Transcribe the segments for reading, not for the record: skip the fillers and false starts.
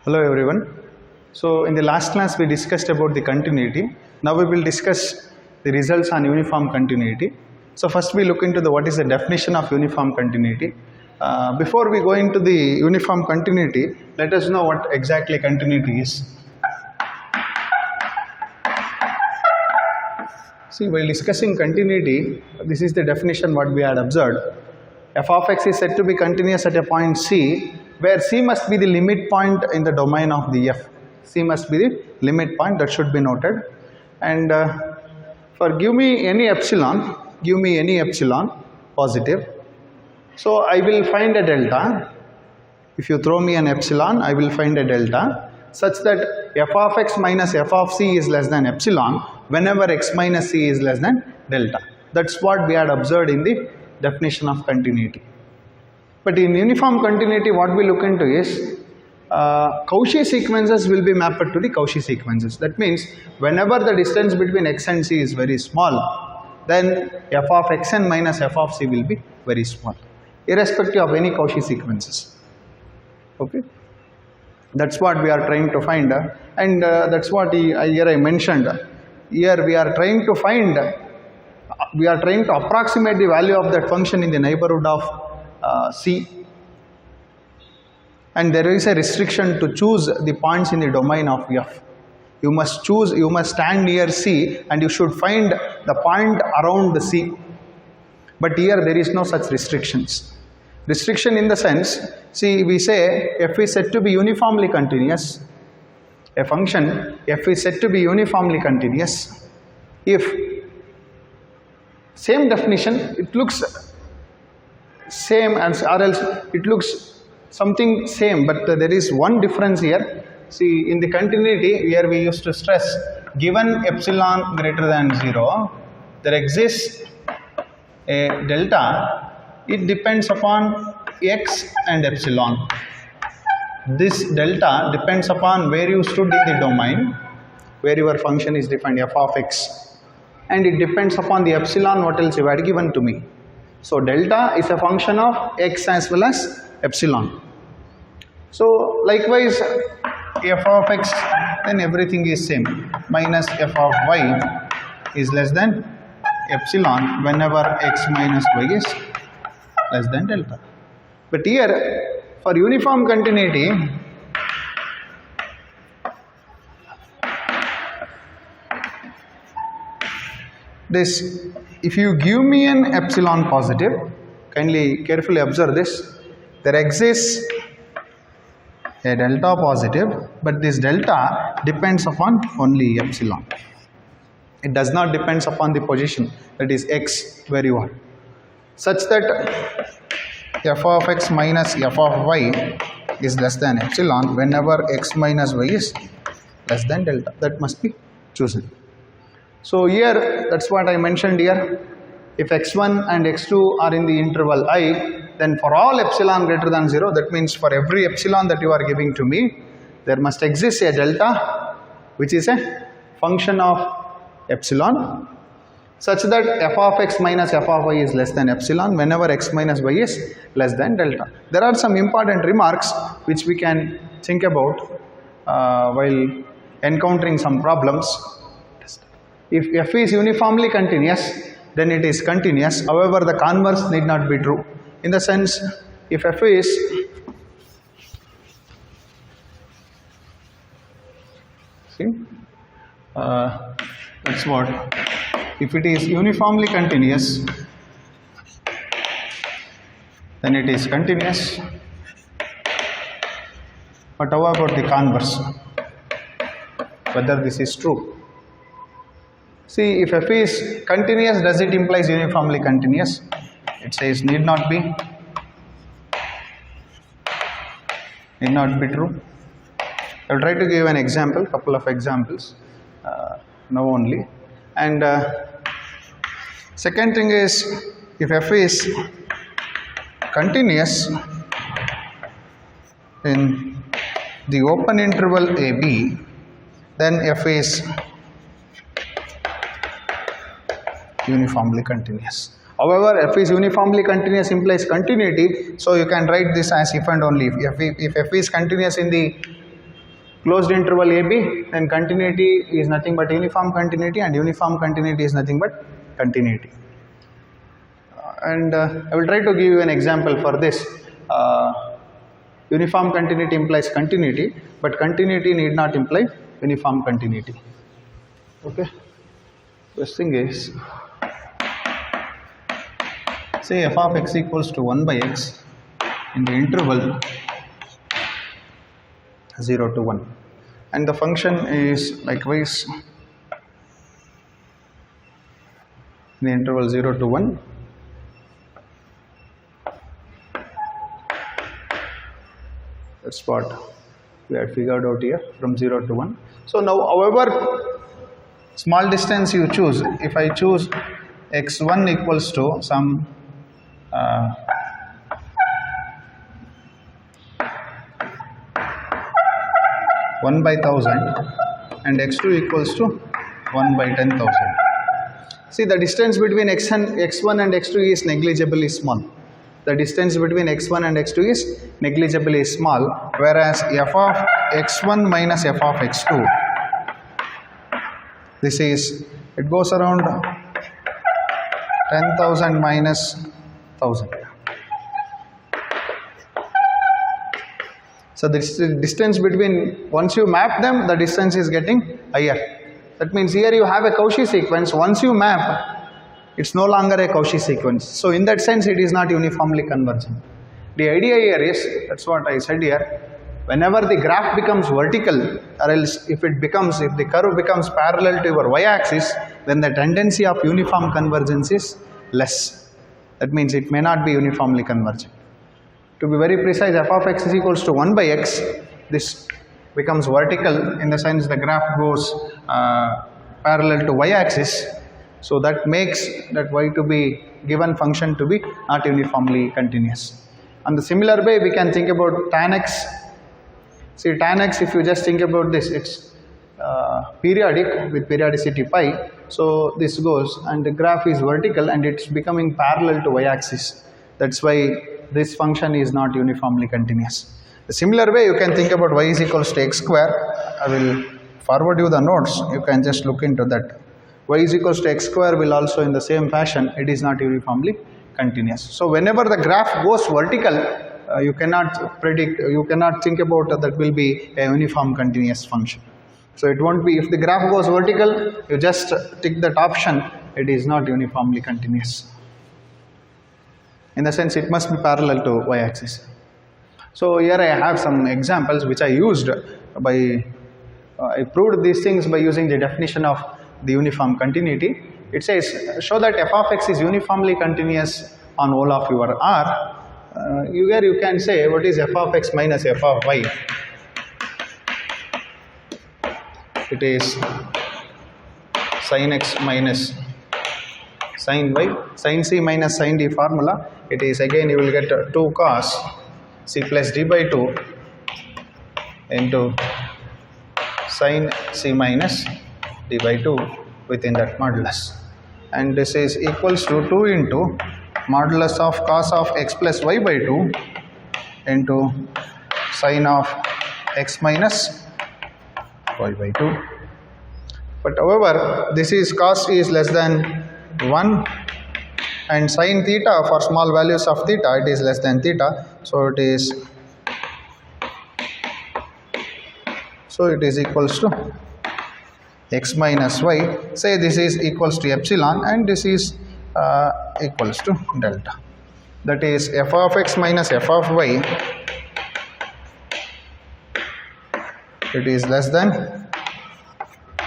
Hello everyone. So in the last class we discussed about the continuity. Now we will discuss the results on uniform continuity. So first we look into what is the definition of uniform continuity. Before we go into the uniform continuity, let us know what exactly continuity is. See, while discussing continuity, this is the definition what we had observed. F of x is said to be continuous at a point C, where C must be the limit point in the domain of the F. C must be the limit point, that should be noted. And for give me any epsilon positive. So I will find a delta. If you throw me an epsilon, I will find a delta such that f of x minus f of c is less than epsilon whenever x minus c is less than delta. That's what we had observed in the definition of continuity. But in uniform continuity, what we look into is Cauchy sequences will be mapped to the Cauchy sequences. That means whenever the distance between x and c is very small, then f of xn minus f of c will be very small, irrespective of any Cauchy sequences. Okay, that's what we are trying to find, and that's what here I mentioned. Here we are trying to find, we are trying to approximate the value of that function in the neighborhood of C, and there is a restriction to choose the points in the domain of F. You must choose, you must stand near C and you should find the point around the C. But here there is no such restrictions. Restriction in the sense, see, we say f is said to be uniformly continuous. A function f is said to be uniformly continuous if, same definition, it looks same as, or else it looks something same, but there is one difference here. See, in the continuity here we used to stress, given epsilon greater than 0, there exists a delta. It depends upon x and epsilon. This delta depends upon where you stood in the domain, where your function is defined, f of x, and it depends upon the epsilon what else you had given to me. So delta is a function of x as well as epsilon. So likewise f of x, then everything is same, minus f of y is less than epsilon whenever x minus y is less than delta. But here for uniform continuity, this, if you give me an epsilon positive, kindly carefully observe this, there exists a delta positive, but this delta depends upon only epsilon. It does not depend upon the position, that is x, where you are, such that f of x minus f of y is less than epsilon whenever x minus y is less than delta. That must be chosen. So here, that's what I mentioned here. If x1 and x2 are in the interval I, then for all epsilon greater than 0, that means for every epsilon that you are giving to me, there must exist a delta which is a function of epsilon, such that f of x minus f of y is less than epsilon whenever x minus y is less than delta. There are some important remarks which we can think about while encountering some problems. If f is uniformly continuous, then it is continuous. However, the converse need not be true. In the sense, if f is that's what, if it is uniformly continuous, then it is continuous. But how about the converse? Whether this is true? See, if f is continuous, does it imply uniformly continuous? It says need not be. Need not be true. I will try to give an example, couple of examples now only. And second thing is, if f is continuous in the open interval AB, then f is uniformly continuous. However, f is uniformly continuous implies continuity, so you can write this as if and only if. If f is continuous in the closed interval AB, then continuity is nothing but uniform continuity, and uniform continuity is nothing but continuity. And I will try to give you an example for this. Uniform continuity implies continuity, but continuity need not imply uniform continuity. Okay. First thing is, say f of x equals to 1 by x in the interval 0 to 1, and the function is likewise in the interval 0 to 1. That's what we had figured out here, from 0 to 1. So now, however small distance you choose, if I choose x1 equals to some one by 1000 and x2 equals to 1 by 10,000. See, the distance between x1 and x2 is negligibly small. The distance between x1 and x2 is negligibly small, whereas f of x1 minus f of x2, this is, it goes around 10,000 minus 1,000. So the distance between, once you map them, the distance is getting higher. That means here you have a Cauchy sequence. Once you map, it's no longer a Cauchy sequence. So in that sense, it is not uniformly convergent. The idea here is, that's what I said here, whenever the graph becomes vertical, or else if the curve becomes parallel to your y-axis, then the tendency of uniform convergence is less. That means it may not be uniformly convergent. To be very precise, f of x is equals to 1 by x. This becomes vertical in the sense the graph goes parallel to y-axis. So that makes that y to be given function to be not uniformly continuous. On the similar way, we can think about tan x. See, tan x, if you just think about this, it's periodic with periodicity pi. So this goes and the graph is vertical and it's becoming parallel to y-axis. That's why this function is not uniformly continuous. The similar way, you can think about y is equals to x square. I will forward you the notes. You can just look into that. Y is equals to x square will also in the same fashion, it is not uniformly continuous. So whenever the graph goes vertical, you cannot predict, you cannot think about that will be a uniform continuous function. So it won't be, if the graph goes vertical, you just tick that option, it is not uniformly continuous. In the sense, it must be parallel to y-axis. So here I have some examples which I used by, I proved these things by using the definition of the uniform continuity. It says, show that f of x is uniformly continuous on whole of your R. Here you can say, what is f of x minus f of y? It is sin x minus sin y, sin c minus sin d formula. It is, again you will get 2 cos c plus d by 2 into sin c minus d by 2 within that modulus. And this is equals to 2 into modulus of cos of x plus y by 2 into sin of x minus y by 2. But however, this is cos is less than 1 and sin theta, for small values of theta, it is less than theta. So it is equals to x minus y. Say this is equals to epsilon and this is equals to delta. That is f of x minus f of y, it is less than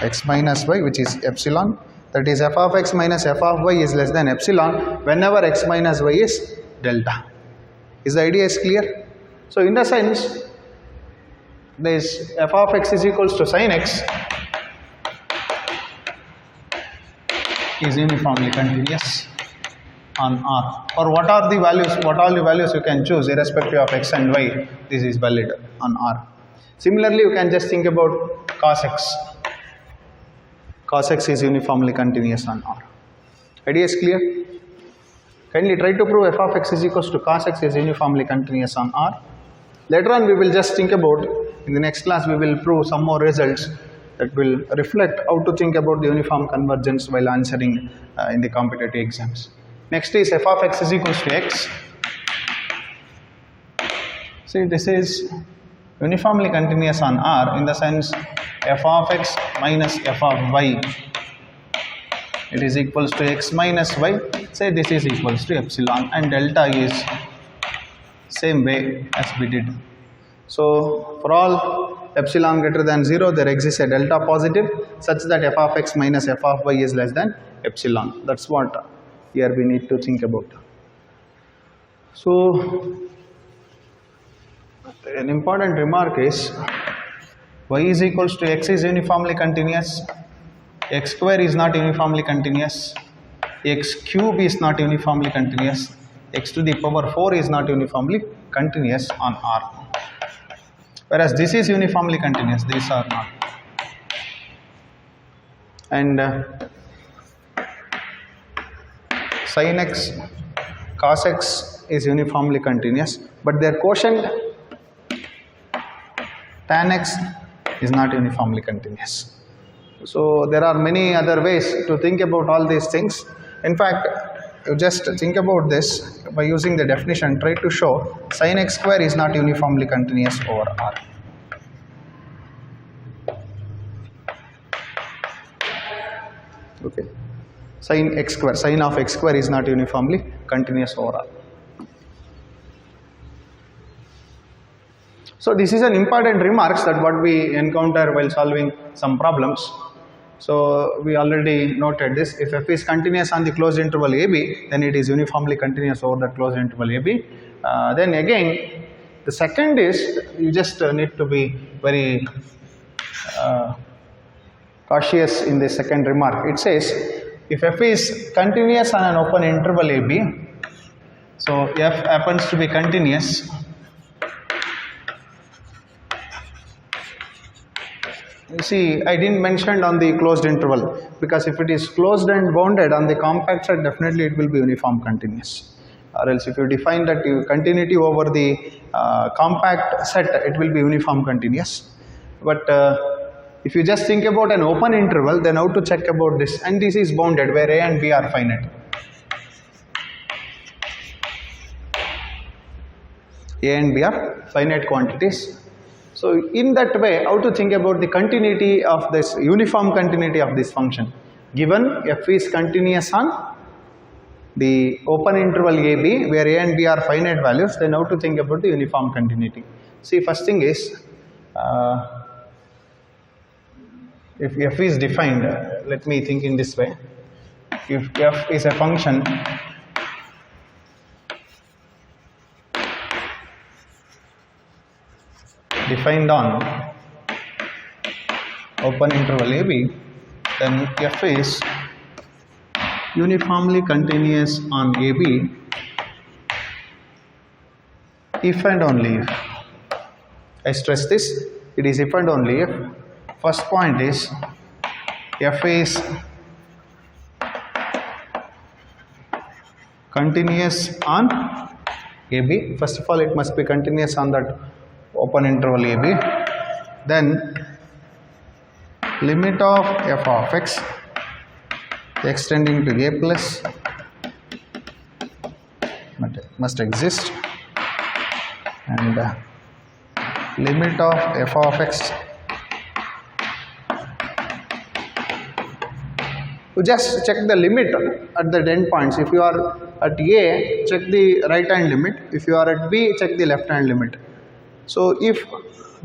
x minus y, which is epsilon. That is f of x minus f of y is less than epsilon whenever x minus y is delta. Is the idea is clear? So in the sense, this f of x is equals to sin x is uniformly continuous on R. Or what are the values, what all the values you can choose irrespective of x and y, this is valid on R. Similarly, you can just think about cos x. Cos x is uniformly continuous on R. Idea is clear? Kindly try to prove f of x is equals to cos x is uniformly continuous on R. Later on we will just think about in the next class we will prove some more results that will reflect how to think about the uniform convergence while answering in the competitive exams. Next is f of x is equals to x. See, this is uniformly continuous on R in the sense f of x minus f of y, it is equals to x minus y. Say this is equals to epsilon, and delta is same way as we did. So for all epsilon greater than 0, there exists a delta positive such that f of x minus f of y is less than epsilon. That's what here we need to think about. So an important remark is y is equals to x is uniformly continuous, x square is not uniformly continuous, x cube is not uniformly continuous, x to the power 4 is not uniformly continuous on R. Whereas this is uniformly continuous, these are not. And sin x, cos x is uniformly continuous, but their quotient tan x is not uniformly continuous. So there are many other ways to think about all these things. In fact, you just think about this by using the definition, try to show sin x square is not uniformly continuous over R. Okay, sin x square, sin of x square is not uniformly continuous over R. So this is an important remark that what we encounter while solving some problems. So we already noted this. If f is continuous on the closed interval AB, then it is uniformly continuous over the closed interval AB. Then again, the second is you just need to be very cautious in the second remark. It says if f is continuous on an open interval AB, so f happens to be continuous. You see, I didn't mention on the closed interval, because if it is closed and bounded on the compact set, definitely it will be uniform continuous. Or else if you define that continuity over the compact set, it will be uniform continuous. But if you just think about an open interval, then how to check about this? And this is bounded where a and b are finite. A and b are finite quantities. So in that way, how to think about the continuity of this, uniform continuity of this function? Given f is continuous on the open interval AB, where a and b are finite values, then how to think about the uniform continuity? See, first thing is, if f is defined, let me think in this way. If f is a function defined on open interval AB, then f is uniformly continuous on AB if and only if. I stress this, it is if and only if. First point is f is continuous on AB. First of all, it must be continuous on that open interval AB. Then limit of f of x extending to a plus must exist, and limit of f of x, you just check the limit at the endpoints. If you are at A, check the right hand limit. If you are at B, check the left hand limit. So if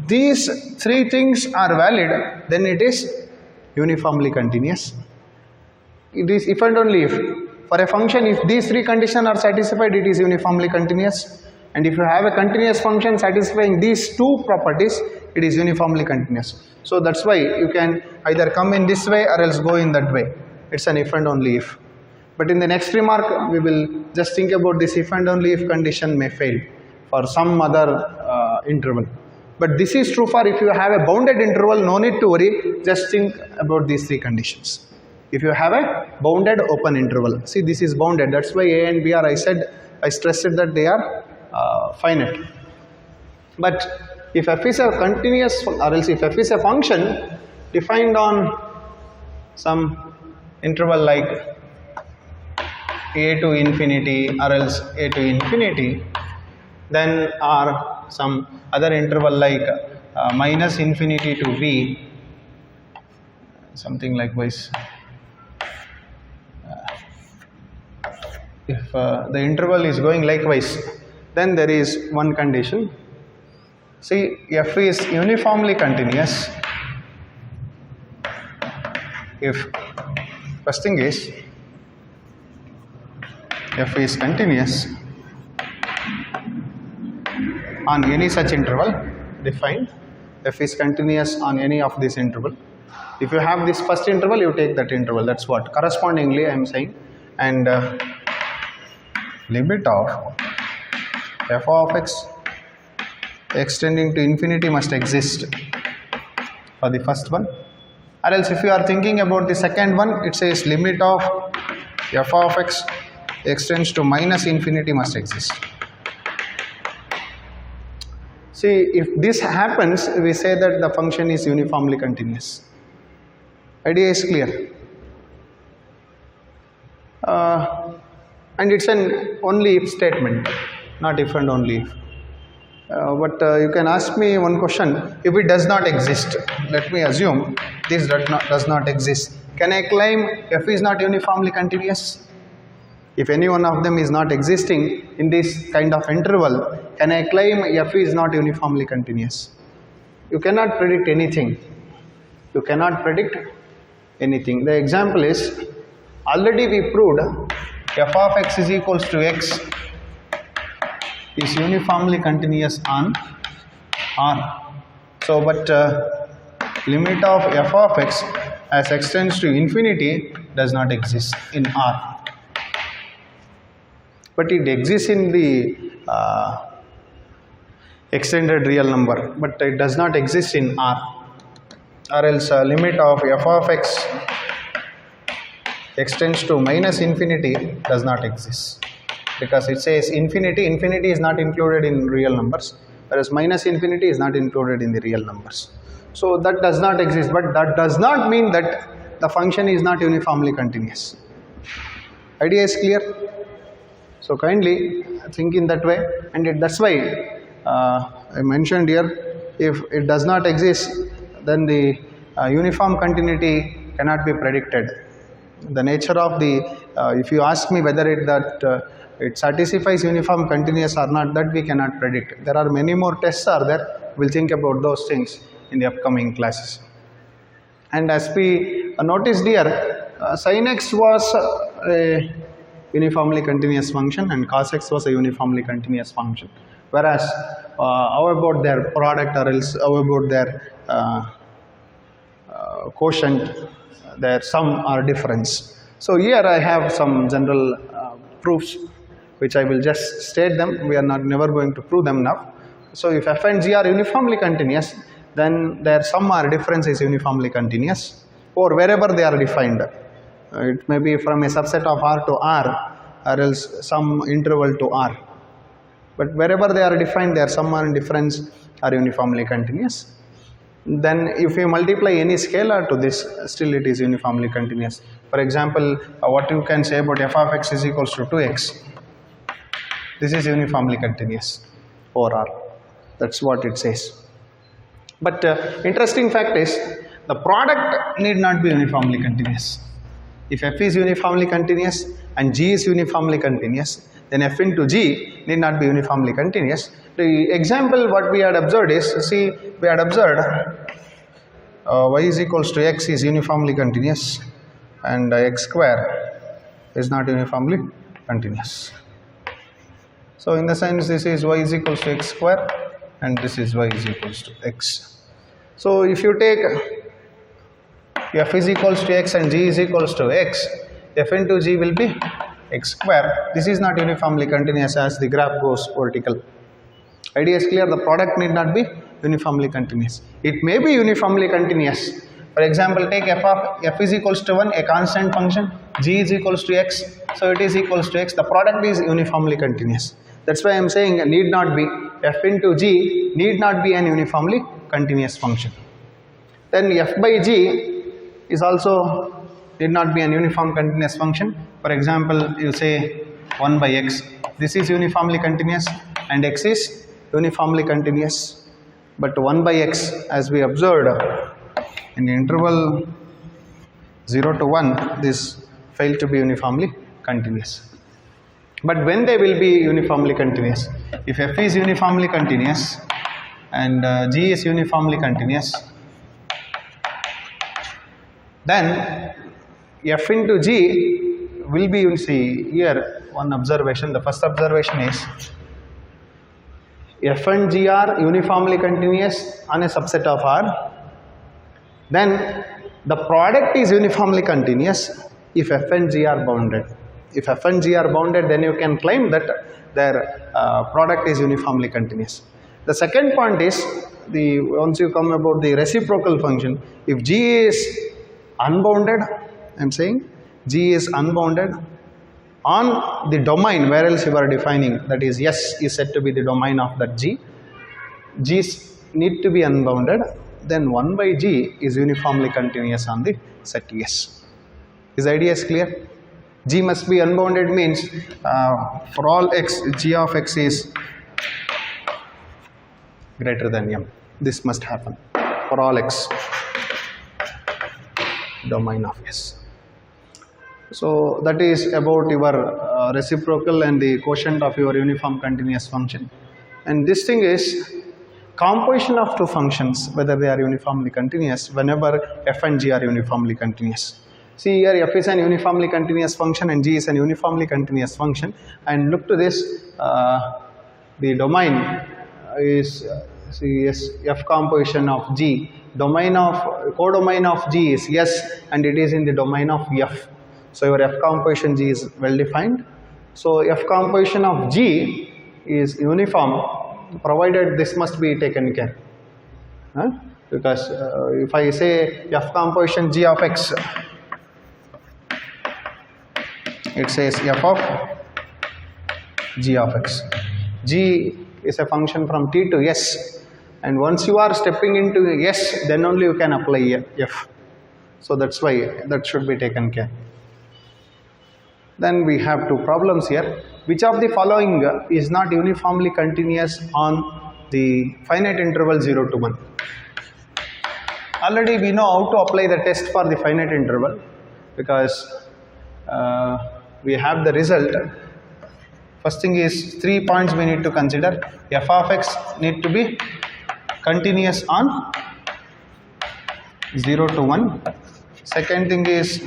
these three things are valid, then it is uniformly continuous. It is if and only if. For a function, if these three conditions are satisfied, it is uniformly continuous. And if you have a continuous function satisfying these two properties, it is uniformly continuous. So that's why you can either come in this way or else go in that way. It's an if and only if. But in the next remark, we will just think about this if and only if condition may fail for some other interval. But this is true for if you have a bounded interval, no need to worry, just think about these three conditions. If you have a bounded open interval, see this is bounded, that's why A and B are, I stressed that they are finite. But if f is a continuous, or else if f is a function defined on some interval like a to infinity or else a to infinity, then or some other interval like minus infinity to v, something likewise. If the interval is going likewise, then there is one condition. See, f is uniformly continuous if, first thing is, f is continuous on any such interval defined. F is continuous on any of this interval. If you have this first interval, you take that interval. That's what correspondingly I am saying. And limit of f of x extending to infinity must exist for the first one. Or else if you are thinking about the second one, it says limit of f of x extends to minus infinity must exist. See, if this happens, we say that the function is uniformly continuous. Idea is clear. And it's an only if statement, not if and only if. But you can ask me one question. If it does not exist, let me assume this does not exist. Can I claim f is not uniformly continuous? If any one of them is not existing in this kind of interval, can I claim f is not uniformly continuous? You cannot predict anything. You cannot predict anything. The example is, already we proved f of x is equals to x is uniformly continuous on R. So, but limit of f of x as extends to infinity does not exist in R. But it exists in the extended real number, but it does not exist in R. Or else limit of f of x extends to minus infinity does not exist, because it says infinity is not included in real numbers, whereas minus infinity is not included in the real numbers. So that does not exist, but that does not mean that the function is not uniformly continuous. Idea is clear? So kindly think in that way, and that's why I mentioned here, if it does not exist, then the uniform continuity cannot be predicted. The nature of the, if you ask me whether it satisfies uniform continuous or not, that we cannot predict. There are many more tests are there. We'll think about those things in the upcoming classes. And as we noticed here, sin x was a uniformly continuous function and cos x was a uniformly continuous function. Whereas, how about their product, or else how about their quotient, their sum or difference. So here I have some general proofs which I will just state them. We are never going to prove them now. So if f and g are uniformly continuous, then their sum or difference is uniformly continuous, or wherever they are defined. It may be from a subset of R to R, or else some interval to R. But wherever they are defined, their sum or difference are uniformly continuous. Then if you multiply any scalar to this, still it is uniformly continuous. For example, what you can say about f of x is equals to 2x. This is uniformly continuous for R. That's what it says. But interesting fact is, the product need not be uniformly continuous. If f is uniformly continuous and g is uniformly continuous, then f into g need not be uniformly continuous. The example what we had observed is, see, we had observed y is equals to x is uniformly continuous and x square is not uniformly continuous. So in the sense, this is y is equals to x square and this is y is equals to x. So if you take f is equals to x and g is equals to x, f into g will be x square. This is not uniformly continuous as the graph goes vertical. Idea is clear. The product need not be uniformly continuous. It may be uniformly continuous. For example, take f is equals to 1, a constant function, g is equals to x, so it is equals to x. The product is uniformly continuous. That's why I am saying need not be. f into g need not be an uniformly continuous function. Then f by g is also need not be an uniform continuous function. For example, you say 1 by x, this is uniformly continuous and x is uniformly continuous, but 1 by x, as we observed in the interval 0 to 1, this failed to be uniformly continuous. But when they will be uniformly continuous? If f is uniformly continuous and g is uniformly continuous, then f into g will be, you see here one observation. The first observation is f and g are uniformly continuous on a subset of R. Then the product is uniformly continuous if f and g are bounded. If f and g are bounded, then you can claim that their product is uniformly continuous. The second point is, once you come about the reciprocal function, if g is unbounded, I am saying g is unbounded on the domain where else you are defining, that is S is said to be the domain of that g, g's need to be unbounded, then 1 by g is uniformly continuous on the set S. This idea is clear? G must be unbounded means for all x, g of x is greater than m. This must happen for all x, domain of S. So that is about your reciprocal and the quotient of your uniform continuous function. And this thing is composition of two functions, whether they are uniformly continuous, whenever f and g are uniformly continuous. See here, f is an uniformly continuous function and g is an uniformly continuous function, and look to this, the domain is f composition of g, codomain of g is S, and it is in the domain of f. So your f composition g is well defined. So f composition of g is uniform provided this must be taken care. Because if I say f composition g of x, it says f of g of x. G is a function from t to s, and once you are stepping into s, then only you can apply f. So that's why that should be taken care. Then we have two problems here. Which of the following is not uniformly continuous on the finite interval 0 to 1? Already we know how to apply the test for the finite interval, because we have the result. First thing is 3 points we need to consider. F of x need to be continuous on 0 to 1. Second thing is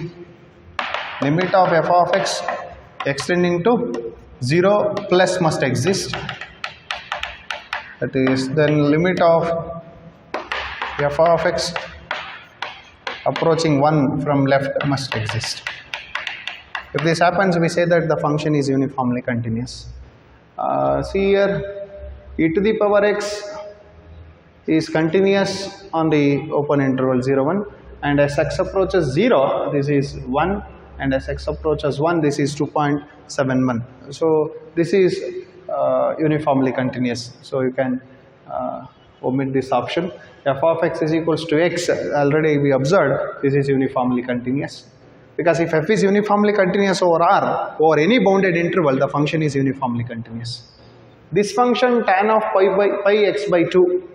limit of f of x extending to 0 plus must exist. That is, then limit of f of x approaching 1 from left must exist. If this happens, we say that the function is uniformly continuous. See here, e to the power x is continuous on the open interval 0, 1, and as x approaches 0, this is 1, and as x approaches 1, this is 2.71. So this is uniformly continuous. So you can omit this option. F of x is equals to x, already we observed this is uniformly continuous. Because if f is uniformly continuous over R, over any bounded interval, the function is uniformly continuous. This function tan of pi x by 2,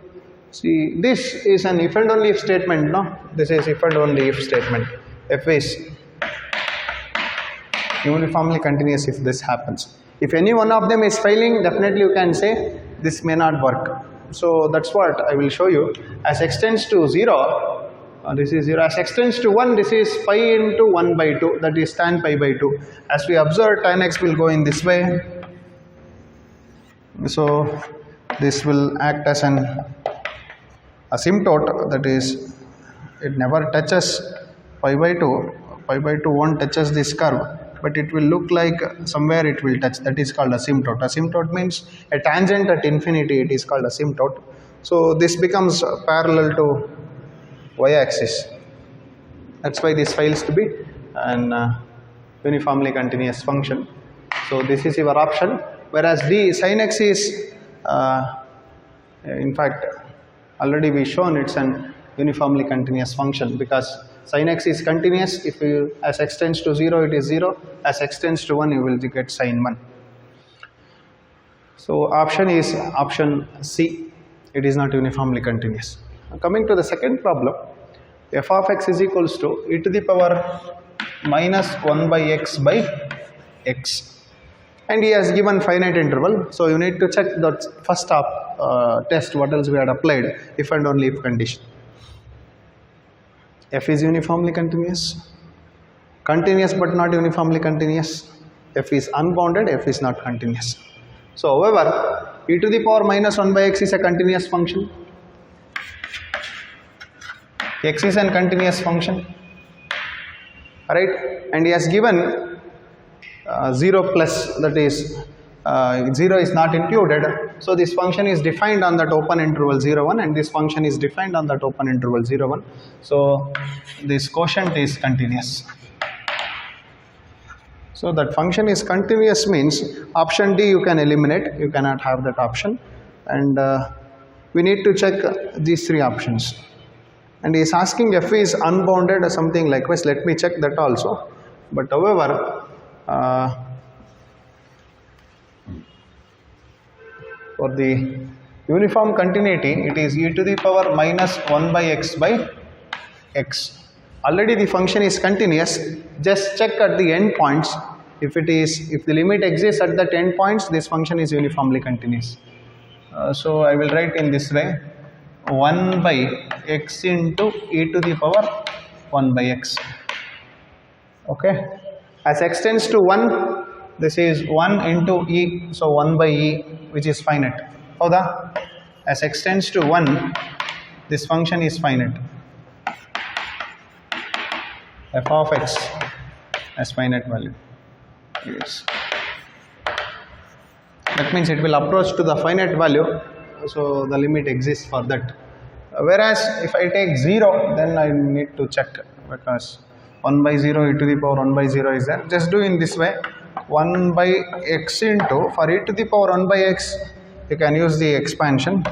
see, this is an if and only if statement, no? This is if and only if statement. F is uniformly continuous if this happens. If any one of them is failing, definitely you can say this may not work. So that's what I will show you. As x tends to 0, this is 0. As x tends to 1, this is pi into 1 by 2, that is tan pi by 2. As we observe, tan x will go in this way. So this will act as an asymptote, that is, it never touches pi by 2. Pi by 2 won't touches this curve, but it will look like somewhere it will touch. That is called asymptote. Asymptote means a tangent at infinity, it is called asymptote. So this becomes parallel to y-axis. That's why this fails to be an uniformly continuous function. So this is your option. Whereas d sin x is In fact, already we shown it's an uniformly continuous function because sin x is continuous. If you, as x tends to 0 it is 0, as x tends to 1 you will get sin 1. So option is option C, it is not uniformly continuous. Coming to the second problem, f of x is equals to e to the power minus 1 by x by x, and he has given finite interval. So you need to check that first test what else we had applied, if and only if condition. F is uniformly continuous, continuous but not uniformly continuous. F is unbounded, F is not continuous. So however, e to the power minus 1 by x is a continuous function. X is a continuous function, right? And he has given 0 plus, that is 0 is not included. So this function is defined on that open interval 0 1, and this function is defined on that open interval 0 1. So this quotient is continuous. So that function is continuous means option D you can eliminate, you cannot have that option, and we need to check these three options. And he is asking f is unbounded or something likewise. Let me check that also. But however, for the uniform continuity, it is e to the power minus 1 by x by x. Already the function is continuous. Just check at the end points. If the limit exists at the end points, this function is uniformly continuous. So I will write in this way: 1 by x into e to the power 1 by x. Okay. As x tends to 1, this is 1 into e, so 1 by e, which is finite. Hoda? As x tends to 1, this function is finite. F of x has finite value. Yes. That means it will approach to the finite value, so the limit exists for that. Whereas if I take 0, then I need to check, because 1 by 0 e to the power 1 by 0 is there. Just do in this way: 1 by x into, for e to the power 1 by x, you can use the expansion.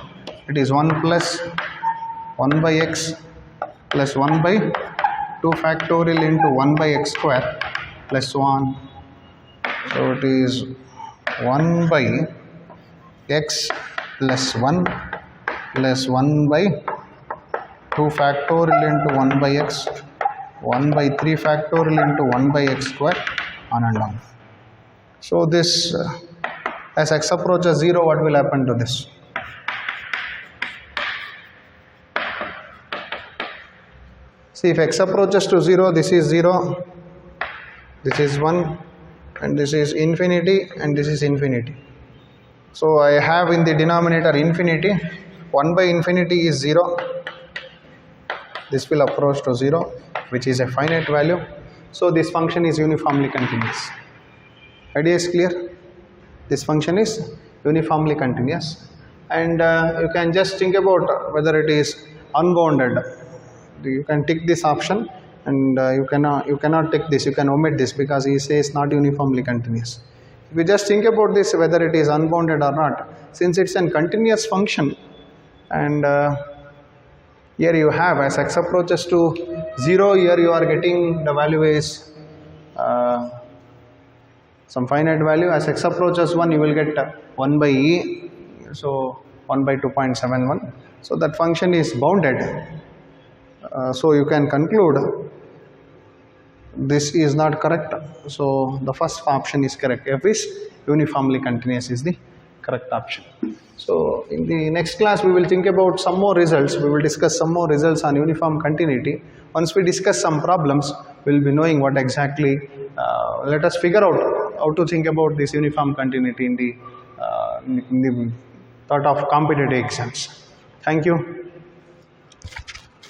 It is 1 plus 1 by x plus 1 by 2 factorial into 1 by x square plus 1. So it is 1 by x plus 1 plus 1 by 2 factorial into 1 by x, 1 by 3 factorial into 1 by x square, on and on. So this, as x approaches 0, what will happen to this? See, if x approaches to 0, this is 0, this is 1, and this is infinity, and this is infinity. So I have in the denominator infinity. 1 by infinity is 0. This will approach to 0, which is a finite value. So this function is uniformly continuous. Idea is clear? This function is uniformly continuous, and you can just think about whether it is unbounded. You can tick this option, and you cannot tick this, you can omit this, because he says not uniformly continuous. If you just think about this, whether it is unbounded or not, since it's a continuous function, and here you have, as x approaches to 0, here you are getting the value is some finite value. As x approaches 1, you will get 1 by e, so 1 by 2.71. So that function is bounded. So you can conclude this is not correct. So the first option is correct. F is uniformly continuous is the correct option. So in the next class we will think about some more results. We will discuss some more results on uniform continuity. Once we discuss some problems, we will be knowing what exactly, let us figure out how to think about this uniform continuity in the thought of competitive exams. Thank you.